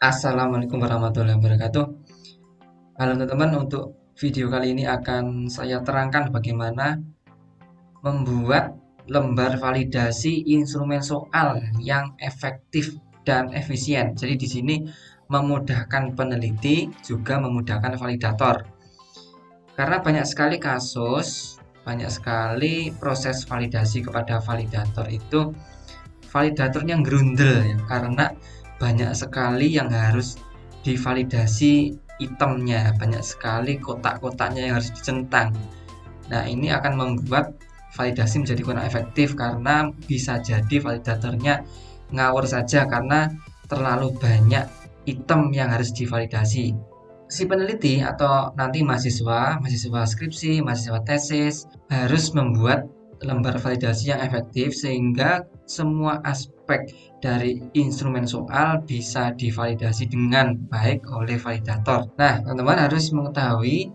Assalamualaikum warahmatullahi wabarakatuh. Halo teman-teman, untuk video kali ini akan saya terangkan bagaimana membuat lembar validasi instrumen soal yang efektif dan efisien. Jadi di sini memudahkan peneliti juga memudahkan validator. Karena banyak sekali kasus, banyak sekali proses validasi kepada validator itu validatornya grundel ya, karena banyak sekali yang harus divalidasi itemnya, banyak sekali kotak-kotaknya yang harus dicentang. Nah, ini akan membuat validasi menjadi kurang efektif karena bisa jadi validatornya ngawur saja karena terlalu banyak item yang harus divalidasi. Si peneliti atau nanti mahasiswa skripsi, mahasiswa tesis harus membuat lembar validasi yang efektif sehingga semua aspek dari instrumen soal bisa divalidasi dengan baik oleh validator. Nah, teman-teman harus mengetahui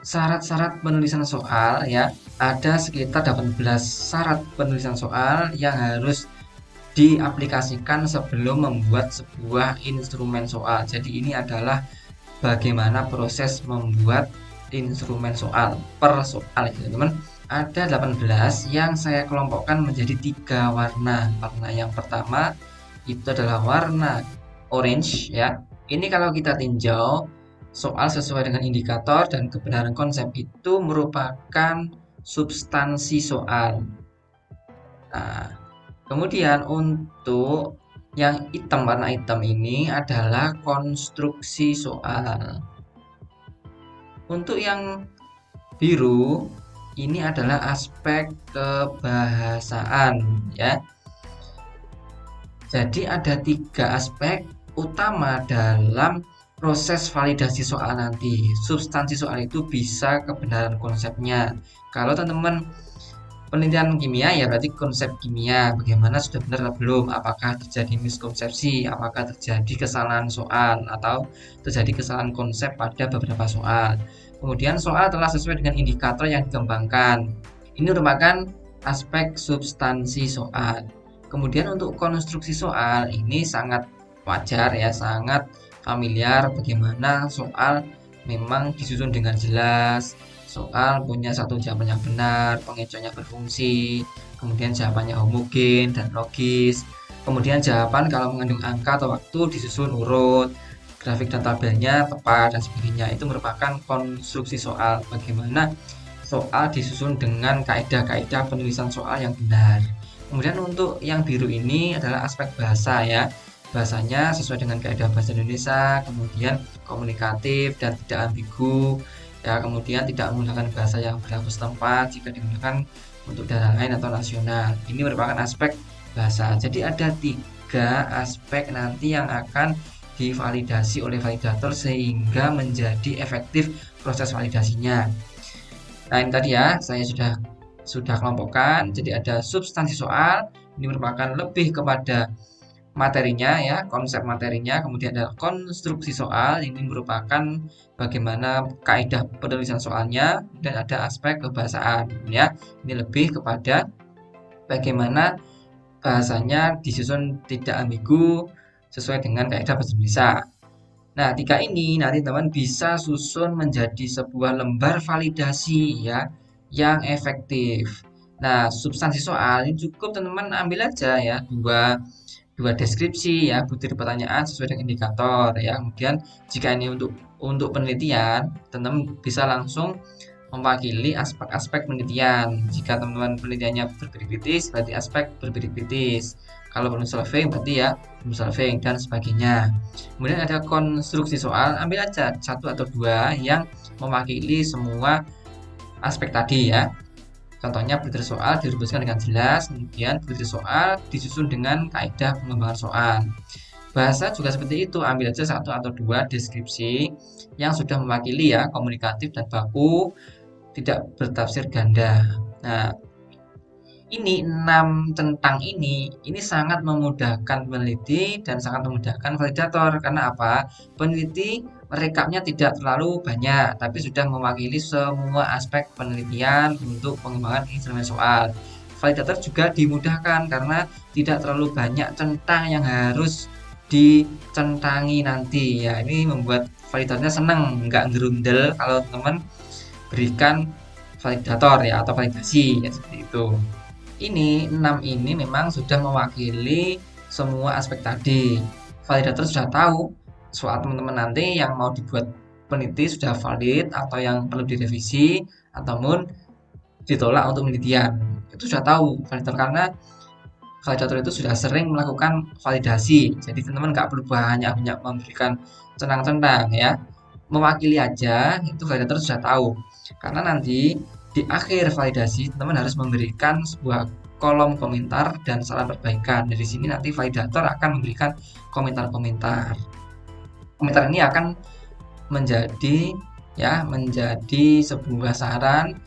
syarat-syarat penulisan soal ya. Ada sekitar 18 syarat penulisan soal yang harus diaplikasikan sebelum membuat sebuah instrumen soal. Jadi ini adalah bagaimana proses membuat instrumen soal per soal ya teman-teman. Ada 18 yang saya kelompokkan menjadi 3 warna. Warna yang pertama itu adalah warna orange ya. Ini kalau kita tinjau soal sesuai dengan indikator dan kebenaran konsep itu merupakan substansi soal. Nah, kemudian untuk yang hitam, warna hitam ini adalah konstruksi soal. Untuk yang biru ini adalah aspek kebahasaan ya. Jadi ada 3 aspek utama dalam proses validasi soal nanti. Substansi soal itu bisa kebenaran konsepnya. Kalau teman-teman penelitian kimia ya berarti konsep kimia, bagaimana sudah benar atau belum, apakah terjadi miskonsepsi, apakah terjadi kesalahan soal atau terjadi kesalahan konsep pada beberapa soal. Kemudian soal telah sesuai dengan indikator yang dikembangkan. Ini merupakan aspek substansi soal. Kemudian untuk konstruksi soal ini sangat wajar ya, sangat familiar bagaimana soal memang disusun dengan jelas, soal punya satu jawaban yang benar, pengecohnya berfungsi, kemudian jawabannya homogen dan logis, kemudian jawaban kalau mengandung angka atau waktu disusun urut, grafik dan tabelnya tepat dan sebagainya. Itu merupakan konstruksi soal, bagaimana soal disusun dengan kaidah-kaidah penulisan soal yang benar. Kemudian untuk yang biru ini adalah aspek bahasa ya. Bahasanya sesuai dengan kaidah bahasa Indonesia, kemudian komunikatif dan tidak ambigu ya, kemudian tidak menggunakan bahasa yang berlaku setempat jika digunakan untuk daerah lain atau nasional. Ini merupakan aspek bahasa. Jadi ada 3 aspek nanti yang akan divalidasi oleh validator sehingga menjadi efektif proses validasinya. Nah, ini tadi ya, saya sudah kelompokkan. Jadi ada substansi soal, ini merupakan lebih kepada materinya ya, konsep materinya. Kemudian ada konstruksi soal, ini merupakan bagaimana kaidah penulisan soalnya, dan ada aspek kebahasaan ya. Ini lebih kepada bagaimana bahasanya disusun tidak ambigu sesuai dengan kaidah bahasa Indonesia. Nah, 3 ini nanti teman bisa susun menjadi sebuah lembar validasi ya yang efektif. Nah, substansi soal ini cukup teman-teman ambil aja ya dua deskripsi ya, butir pertanyaan sesuai dengan indikator ya. Kemudian jika ini untuk penelitian, teman-teman bisa langsung mewakili aspek-aspek penelitian. Jika teman-teman penelitiannya berpikir kritis, berarti aspek berpikir kritis. Kalau problem solving berarti ya problem solving dan sebagainya. Kemudian ada konstruksi soal, ambil aja satu atau dua yang mewakili semua aspek tadi ya. Contohnya butir soal dirumuskan dengan jelas, kemudian butir soal disusun dengan kaidah pengembangan soal. Bahasa juga seperti itu, ambil aja satu atau dua deskripsi yang sudah mewakili ya komunikatif dan baku, tidak bertafsir ganda. Nah, ini 6 tentang ini sangat memudahkan peneliti dan sangat memudahkan validator. Karena apa? Peneliti merekapnya tidak terlalu banyak, tapi sudah mewakili semua aspek penelitian untuk pengembangan instrumen soal. Validator juga dimudahkan karena tidak terlalu banyak centang yang harus dicentangi nanti ya. Ini membuat validatornya seneng, nggak gerundel kalau teman berikan validator ya atau validasi ya seperti itu. Ini 6 ini memang sudah mewakili semua aspek tadi. Validator sudah tahu soal teman-teman nanti yang mau dibuat peneliti sudah valid atau yang perlu direvisi ataupun ditolak untuk penelitian. Itu sudah tahu validator karena validator itu sudah sering melakukan validasi. Jadi teman-teman nggak perlu banyak memberikan centang-centang ya. Mewakili aja itu validator sudah tahu. Karena nanti di akhir validasi teman-teman harus memberikan sebuah kolom komentar dan saran perbaikan. Dari sini nanti validator akan memberikan komentar-komentar. Komentar ini akan menjadi sebuah saran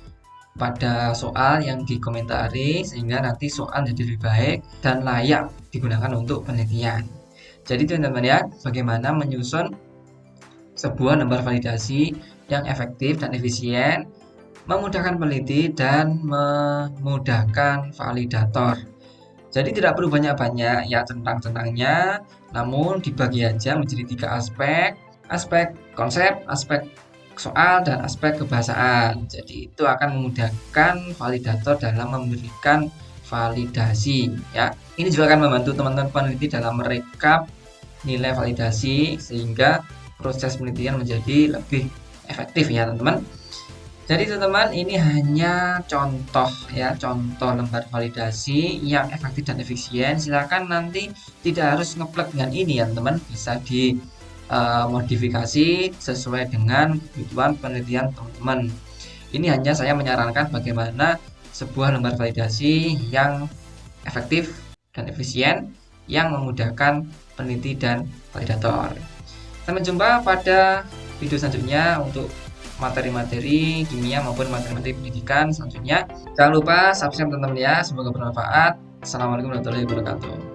pada soal yang dikomentari sehingga nanti soal menjadi lebih baik dan layak digunakan untuk penelitian. Jadi teman-teman ya, bagaimana menyusun sebuah lembar validasi yang efektif dan efisien, memudahkan peneliti dan memudahkan validator. Jadi tidak perlu banyak-banyak ya centang-centangnya, namun dibagi aja menjadi 3 aspek, aspek konsep, aspek soal, dan aspek kebahasaan. Jadi itu akan memudahkan validator dalam memberikan validasi ya. Ini juga akan membantu teman-teman peneliti dalam merekap nilai validasi sehingga proses penelitian menjadi lebih efektif ya teman-teman. Jadi teman-teman ini hanya contoh ya, contoh lembar validasi yang efektif dan efisien. Silakan nanti tidak harus ngeplek dengan ini ya teman-teman, bisa di modifikasi sesuai dengan kebutuhan penelitian teman-teman. Ini hanya saya menyarankan bagaimana sebuah lembar validasi yang efektif dan efisien yang memudahkan peneliti dan validator. Sampai jumpa pada video selanjutnya untuk materi-materi kimia maupun materi-materi pendidikan selanjutnya. Jangan lupa subscribe teman-teman ya, semoga bermanfaat. Assalamualaikum warahmatullahi wabarakatuh.